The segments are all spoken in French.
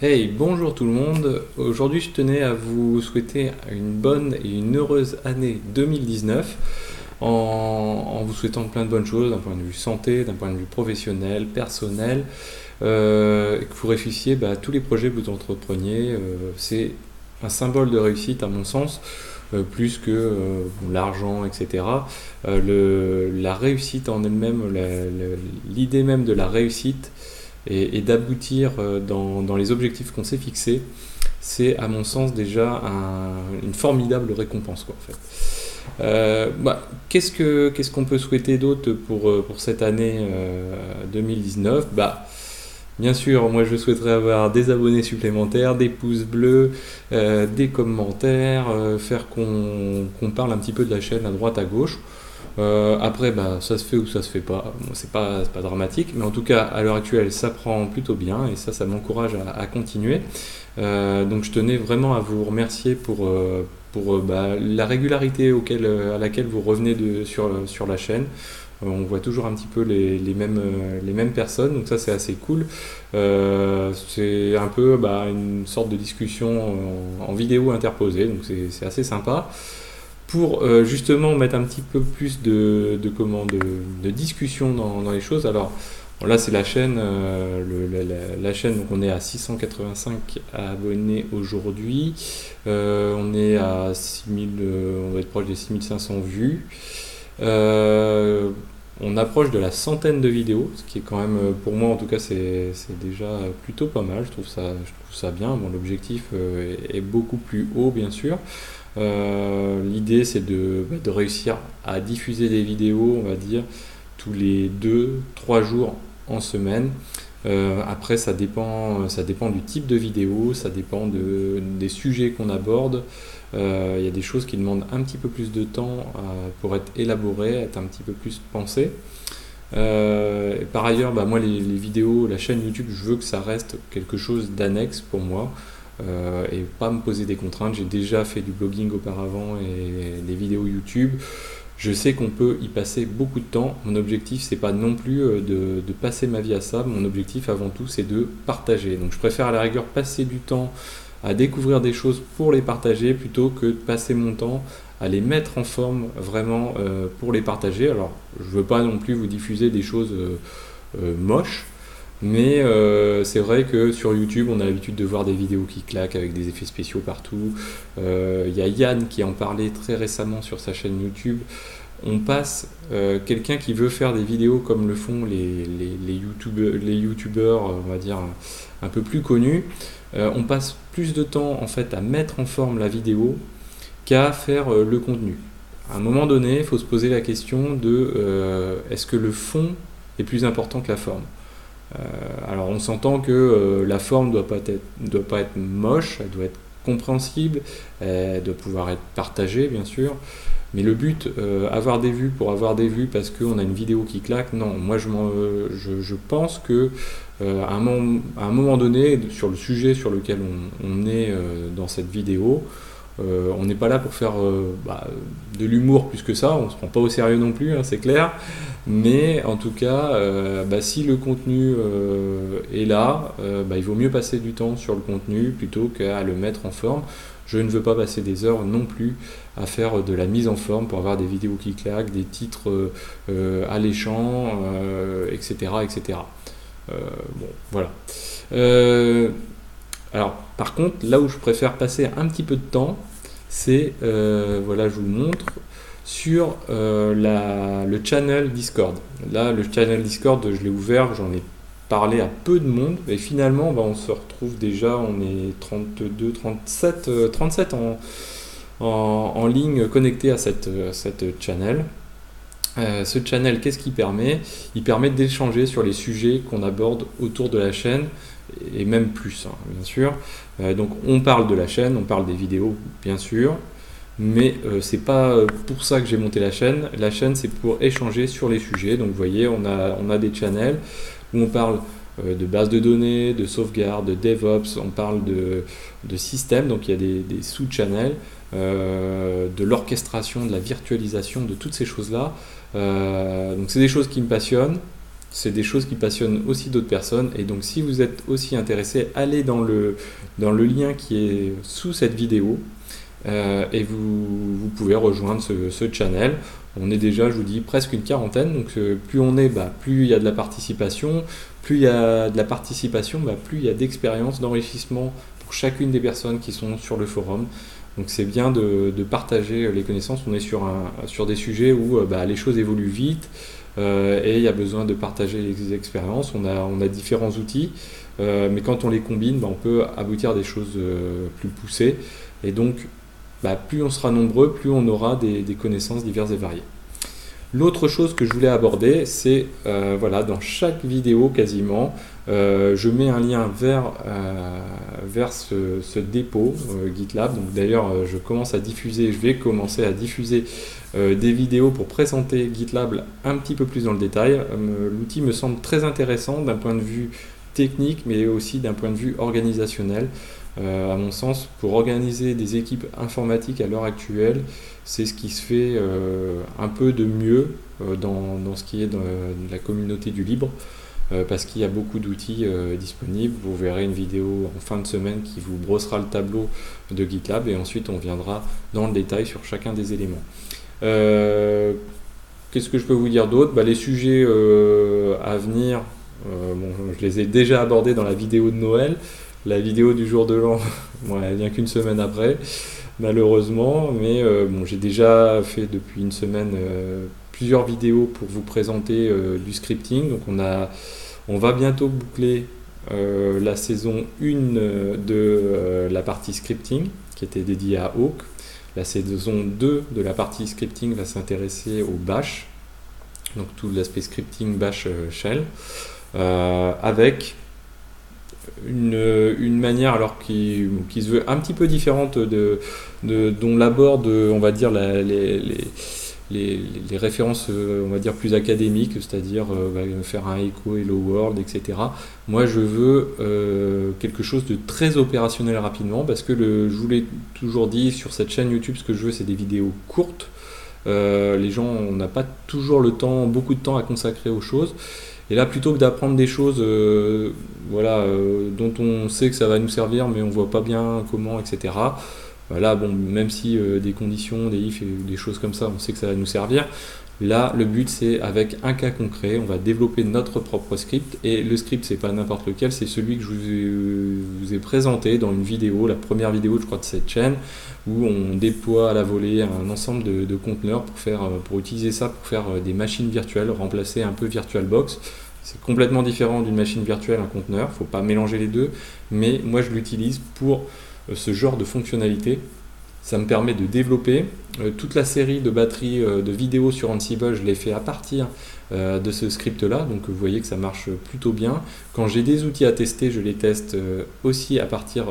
Hey, bonjour tout le monde. Aujourd'hui, je tenais à vous souhaiter une bonne et une heureuse année 2019 en vous souhaitant plein de bonnes choses d'un point de vue santé, d'un point de vue professionnel, personnel, et que vous réussissiez à tous les projets que vous entrepreniez. C'est un symbole de réussite à mon sens, plus que bon, l'argent, etc. La réussite en elle-même, l'idée même de la réussite et d'aboutir dans les objectifs qu'on s'est fixés, c'est à mon sens déjà une formidable récompense quoi, en fait. Qu'est-ce qu'on peut souhaiter d'autre pour cette année 2019? Bien sûr, moi je souhaiterais avoir des abonnés supplémentaires, des pouces bleus, des commentaires, faire qu'on parle un petit peu de la chaîne à droite à gauche. Après, ça se fait ou ça se fait pas. Bon, c'est pas dramatique, mais en tout cas, à l'heure actuelle, ça prend plutôt bien et ça m'encourage à continuer. Donc, je tenais vraiment à vous remercier pour la régularité à laquelle vous revenez sur la chaîne. On voit toujours un petit peu les mêmes personnes, donc ça c'est assez cool. C'est un peu une sorte de discussion en vidéo interposée, donc c'est assez sympa pour justement mettre un petit peu plus de discussion dans les choses. Alors bon, là c'est la chaîne, la chaîne, donc on est à 685 abonnés aujourd'hui. On est à 6000, on va être proche des 6500 vues. On approche de la centaine de vidéos, ce qui est quand même, pour moi en tout cas, c'est déjà plutôt pas mal. Je trouve ça bien. Bon, l'objectif est beaucoup plus haut, bien sûr. L'idée, c'est de réussir à diffuser des vidéos, on va dire, tous les 2-3 jours en semaine. Après, ça dépend du type de vidéo, ça dépend des sujets qu'on aborde. Il y a des choses qui demandent un petit peu plus de temps pour être élaborées, être un petit peu plus pensées. Par ailleurs, moi, les vidéos, la chaîne YouTube, je veux que ça reste quelque chose d'annexe pour moi. Et pas me poser des contraintes. J'ai déjà fait du blogging auparavant et des vidéos YouTube. Je sais qu'on peut y passer beaucoup de temps. Mon objectif, c'est pas non plus de passer ma vie à ça. Mon objectif, avant tout, c'est de partager. Donc, je préfère à la rigueur passer du temps à découvrir des choses pour les partager plutôt que de passer mon temps à les mettre en forme vraiment pour les partager. Alors, je veux pas non plus vous diffuser des choses moches. Mais c'est vrai que sur YouTube, on a l'habitude de voir des vidéos qui claquent avec des effets spéciaux partout. Il y a Yann qui en parlait très récemment sur sa chaîne YouTube. On passe quelqu'un qui veut faire des vidéos comme le font les YouTubeurs, on va dire, un peu plus connus. On passe plus de temps en fait à mettre en forme la vidéo qu'à faire le contenu. À un moment donné, il faut se poser la question de est-ce que le fond est plus important que la forme? Alors on s'entend que la forme doit pas être moche, elle doit être compréhensible, elle doit pouvoir être partagée bien sûr, mais le but, avoir des vues pour avoir des vues parce qu'on a une vidéo qui claque, non, moi je pense que à un moment donné, sur le sujet sur lequel on est dans cette vidéo, on n'est pas là pour faire de l'humour plus que ça, on ne se prend pas au sérieux non plus, hein, c'est clair. Mais en tout cas, si le contenu est là, il vaut mieux passer du temps sur le contenu plutôt qu'à le mettre en forme. Je ne veux pas passer des heures non plus à faire de la mise en forme pour avoir des vidéos qui claquent, des titres alléchants, etc. etc. Bon, voilà. Alors, par contre, là où je préfère passer un petit peu de temps, c'est, voilà, je vous le montre, sur le channel Discord. Là, le channel Discord, je l'ai ouvert, j'en ai parlé à peu de monde, et finalement, on se retrouve déjà, on est 32, 37 en ligne connectés à cette channel. Ce channel, qu'est-ce qu'il permet? Il permet d'échanger sur les sujets qu'on aborde autour de la chaîne, et même plus, hein, bien sûr. Donc on parle de la chaîne, on parle des vidéos, bien sûr, mais c'est pas pour ça que j'ai monté la chaîne. La chaîne, c'est pour échanger sur les sujets. Donc vous voyez, on a des channels où on parle de base de données, de sauvegarde, de DevOps, on parle de système, donc il y a des sous-channels, de l'orchestration, de la virtualisation, de toutes ces choses-là. Donc c'est des choses qui me passionnent. c'est des choses qui passionnent aussi d'autres personnes. Et donc si vous êtes aussi intéressé, allez dans le lien qui est sous cette vidéo et vous pouvez rejoindre ce channel. On est déjà, je vous dis, presque une quarantaine. Donc plus on est, plus il y a de la participation. Plus il y a de la participation, plus il y a d'expérience, d'enrichissement pour chacune des personnes qui sont sur le forum. Donc c'est bien de partager les connaissances. On est sur des sujets où les choses évoluent vite et il y a besoin de partager les expériences. On a différents outils, mais quand on les combine, on peut aboutir à des choses plus poussées. Et donc, plus on sera nombreux, plus on aura des connaissances diverses et variées. L'autre chose que je voulais aborder, c'est dans chaque vidéo quasiment, je mets un lien vers ce dépôt GitLab. Donc d'ailleurs, je vais commencer à diffuser des vidéos pour présenter GitLab un petit peu plus dans le détail. L'outil me semble très intéressant d'un point de vue technique, mais aussi d'un point de vue organisationnel. À mon sens, pour organiser des équipes informatiques à l'heure actuelle, c'est ce qui se fait un peu de mieux dans ce qui est de la communauté du libre, parce qu'il y a beaucoup d'outils disponibles. Vous verrez une vidéo en fin de semaine qui vous brossera le tableau de GitLab, et ensuite on viendra dans le détail sur chacun des éléments. Qu'est-ce que je peux vous dire d'autre ? Les sujets à venir, je les ai déjà abordés dans la vidéo de Noël. La vidéo du jour de l'an, elle vient qu'une semaine après, malheureusement, mais j'ai déjà fait depuis une semaine plusieurs vidéos pour vous présenter du scripting. Donc on va bientôt boucler la saison 1 de la partie scripting qui était dédiée à Hawk. La saison 2 de la partie scripting va s'intéresser au bash, donc tout l'aspect scripting bash shell, avec une manière qui se veut un petit peu différente dont l'aborde, on va dire, les références, on va dire, plus académiques, c'est-à-dire faire un echo hello world, etc. Moi, je veux quelque chose de très opérationnel rapidement, parce que je vous l'ai toujours dit, sur cette chaîne YouTube, ce que je veux, c'est des vidéos courtes. Les gens, on n'a pas toujours beaucoup de temps à consacrer aux choses. Et là, plutôt que d'apprendre des choses dont on sait que ça va nous servir, mais on ne voit pas bien comment, etc. Là, même si des conditions, des ifs et des choses comme ça, on sait que ça va nous servir. Là, le but, c'est avec un cas concret, on va développer notre propre script. Et le script, c'est pas n'importe lequel, c'est celui que je vous ai présenté dans une vidéo, la première vidéo, je crois, de cette chaîne, où on déploie à la volée un ensemble de conteneurs pour utiliser ça pour faire des machines virtuelles, remplacer un peu VirtualBox. C'est complètement différent d'une machine virtuelle, un conteneur, il ne faut pas mélanger les deux, mais moi je l'utilise pour ce genre de fonctionnalité. Ça me permet de développer toute la série de batteries de vidéos sur Ansible, je l'ai fait à partir de ce script-là, donc vous voyez que ça marche plutôt bien. Quand j'ai des outils à tester, je les teste aussi à partir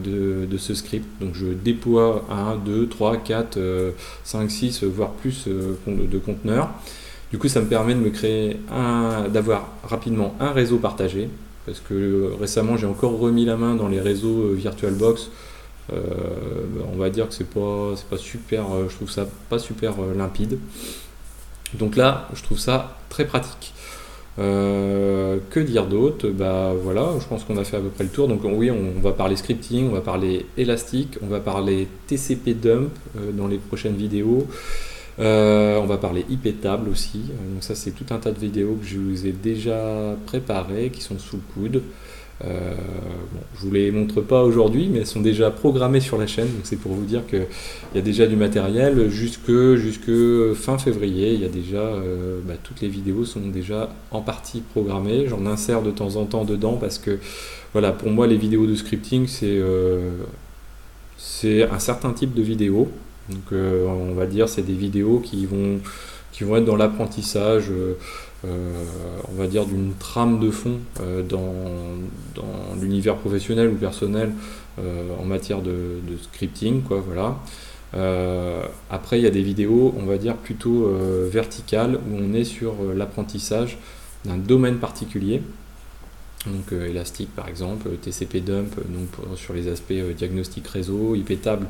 de ce script. Donc je déploie 1, 2, 3, 4, 5, 6, voire plus de conteneurs. Du coup, ça me permet de d'avoir rapidement un réseau partagé, parce que récemment, j'ai encore remis la main dans les réseaux VirtualBox. On va dire que c'est pas super, je trouve ça pas super limpide. Donc là, je trouve ça très pratique. Que dire d'autre ? Voilà, je pense qu'on a fait à peu près le tour. Donc oui, on va parler scripting, on va parler Elastic, on va parler TCP dump dans les prochaines vidéos. On va parler IP table aussi. Donc ça, c'est tout un tas de vidéos que je vous ai déjà préparées, qui sont sous le coude. Je vous les montre pas aujourd'hui, mais elles sont déjà programmées sur la chaîne, donc c'est pour vous dire qu'il y a déjà du matériel jusque fin février. Il y a déjà toutes les vidéos sont déjà en partie programmées. J'en insère de temps en temps dedans parce que pour moi les vidéos de scripting c'est un certain type de vidéo. Donc on va dire c'est des vidéos qui vont être dans l'apprentissage, on va dire d'une trame de fond dans l'univers professionnel ou personnel en matière de scripting, Après il y a des vidéos, on va dire plutôt verticales, où on est sur l'apprentissage d'un domaine particulier. Donc Elastic par exemple, TCP dump sur les aspects diagnostic réseau, IP table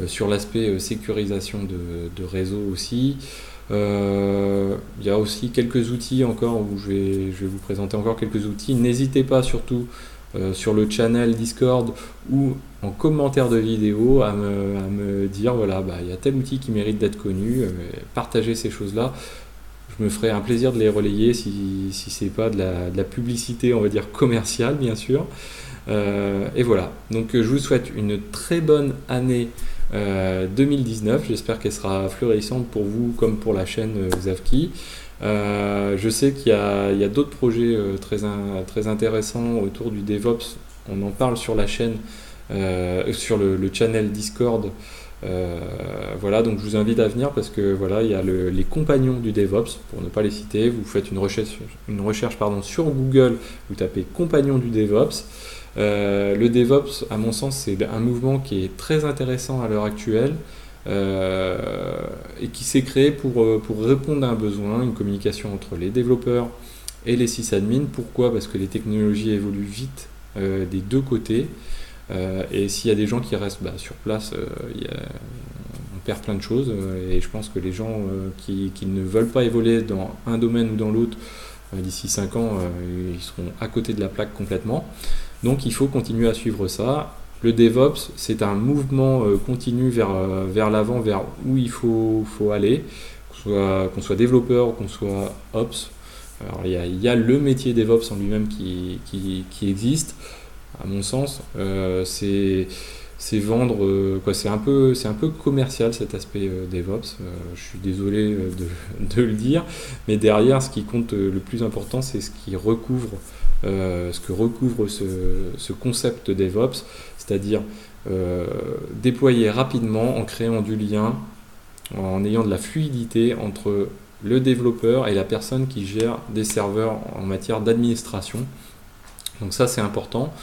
sur l'aspect sécurisation de réseau aussi. Il y a aussi quelques outils encore où je vais vous présenter encore quelques outils. N'hésitez pas surtout sur le channel Discord ou en commentaire de vidéo à me dire voilà, bah, il y a tel outil qui mérite d'être connu, partagez ces choses-là. Je me ferai un plaisir de les relayer si c'est pas de la publicité, on va dire commerciale, bien sûr. Et voilà, donc je vous souhaite une très bonne année 2019. J'espère qu'elle sera florissante pour vous comme pour la chaîne Xavki. Je sais qu'il y a d'autres projets très intéressants autour du DevOps. On en parle sur la chaîne, sur le channel Discord. Voilà, donc je vous invite à venir parce que voilà, il y a les compagnons du DevOps, pour ne pas les citer. Vous faites une recherche sur Google, vous tapez compagnons du DevOps. Le DevOps, à mon sens, c'est un mouvement qui est très intéressant à l'heure actuelle et qui s'est créé pour répondre à un besoin, une communication entre les développeurs et les sysadmins. Pourquoi ? Parce que les technologies évoluent vite des deux côtés. Et s'il y a des gens qui restent sur place, on perd plein de choses. Et je pense que les gens qui ne veulent pas évoluer dans un domaine ou dans l'autre, d'ici 5 ans, ils seront à côté de la plaque complètement. Donc il faut continuer à suivre ça. Le DevOps, c'est un mouvement continu vers l'avant, vers où il faut aller, qu'on soit développeur ou qu'on soit Ops. Alors il y a le métier DevOps en lui-même qui existe. À mon sens, c'est vendre, c'est un peu commercial cet aspect DevOps. Je suis désolé de le dire, mais derrière, ce qui compte le plus important, c'est ce que recouvre ce concept DevOps, c'est-à-dire déployer rapidement en créant du lien, en ayant de la fluidité entre le développeur et la personne qui gère des serveurs en matière d'administration. Donc ça, c'est important.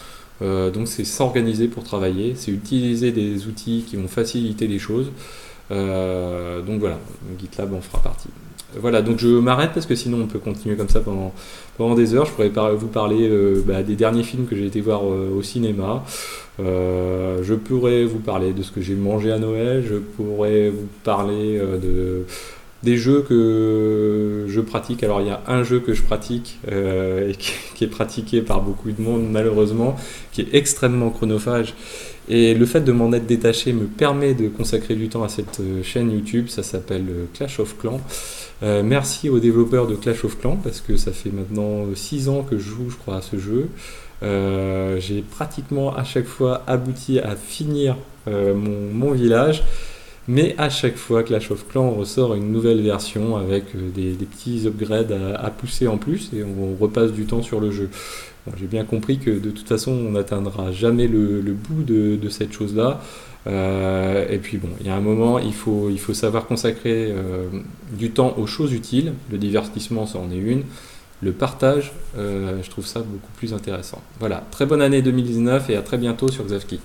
Donc c'est s'organiser pour travailler, c'est utiliser des outils qui vont faciliter les choses. Donc voilà, GitLab en fera partie. Voilà, donc je m'arrête parce que sinon on peut continuer comme ça pendant des heures. Je pourrais vous parler des derniers films que j'ai été voir au cinéma. Je pourrais vous parler de ce que j'ai mangé à Noël. Je pourrais vous parler des jeux que je pratique. Alors il y a un jeu que je pratique et qui est pratiqué par beaucoup de monde malheureusement, qui est extrêmement chronophage. Et le fait de m'en être détaché me permet de consacrer du temps à cette chaîne YouTube. Ça s'appelle Clash of Clans. Merci aux développeurs de Clash of Clans parce que ça fait maintenant 6 ans que je joue, je crois, à ce jeu. J'ai pratiquement à chaque fois abouti à finir mon village. Mais à chaque fois, Clash of Clans ressort une nouvelle version avec des petits upgrades à pousser en plus et on repasse du temps sur le jeu. Bon, j'ai bien compris que de toute façon, on n'atteindra jamais le bout de cette chose-là. Et puis bon, il y a un moment, il faut savoir consacrer du temps aux choses utiles. Le divertissement, ça en est une. Le partage, je trouve ça beaucoup plus intéressant. Voilà, très bonne année 2019 et à très bientôt sur Xavki.